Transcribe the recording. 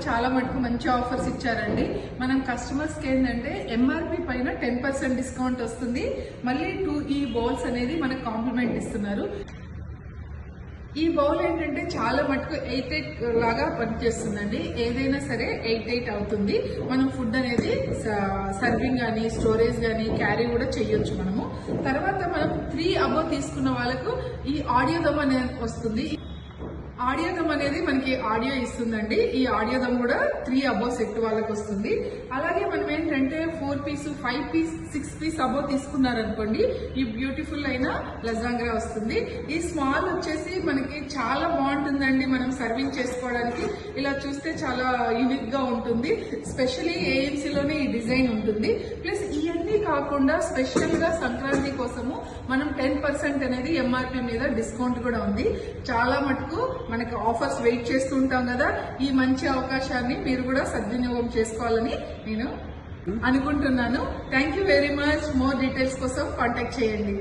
చాలా మటుకు మంచి ఆఫర్స్ ఇచ్చారండి. మనం కస్టమర్స్ కి ఏంటంటే ఎంఆర్పి పైన 10% డిస్కౌంట్ వస్తుంది. మళ్ళీ 2 ఈ బౌల్స్ అనేది మనకు కాంప్లిమెంట్ ఇస్తున్నారు. ఈ బౌల్ ఏంటంటే చాలా మటుకు 8 లాగా పనిచేస్తుందండి. ఏదైనా సరే 8 అవుతుంది. మనం ఫుడ్ అనేది సర్వింగ్ కానీ స్టోరేజ్ కానీ క్యారీ కూడా చేయొచ్చు మనము. తర్వాత మనం 3 అబోవ్ తీసుకున్న వాళ్ళకు ఈ ఆడియో దమ్ అనేది వస్తుంది. ఆడియో దమ్ అనేది మనకి ఆడియో ఇస్తుందండి. ఈ ఆడియో దమ్ కూడా 3 అబోవ్ సెట్ వాళ్ళకి వస్తుంది. అలాగే మనం ఏంటంటే 4 పీస్ 5 పీస్ 6 పీస్ అబోవ్ తీసుకున్నారనుకోండి ఈ బ్యూటిఫుల్ అయిన లజాంగ్రా వస్తుంది. ఈ స్మాల్ వచ్చేసి మనకి చాలా బాగుంటుందండి. మనం సర్వింగ్ చేసుకోవడానికి ఇలా చూస్తే చాలా యూనిక్ గా ఉంటుంది. స్పెషల్లీ ఏఎంసీలోనే ఈ డిజైన్ ఉంటుంది. ప్లస్ ఇవన్నీ కాకుండా స్పెషల్ గా సంక్రాంతి కోసము మనం 10% అనేది ఎంఆర్పి మీద డిస్కౌంట్ కూడా ఉంది. చాలా మటుకు మనకి ఆఫర్స్ వెయిట్ చేస్తూ ఉంటాం కదా. ఈ మంచి అవకాశాన్ని మీరు కూడా సద్వినియోగం చేసుకోవాలని నేను అనుకుంటున్నాను. Thank you very much. More details కోసం కాంటాక్ట్ చేయండి.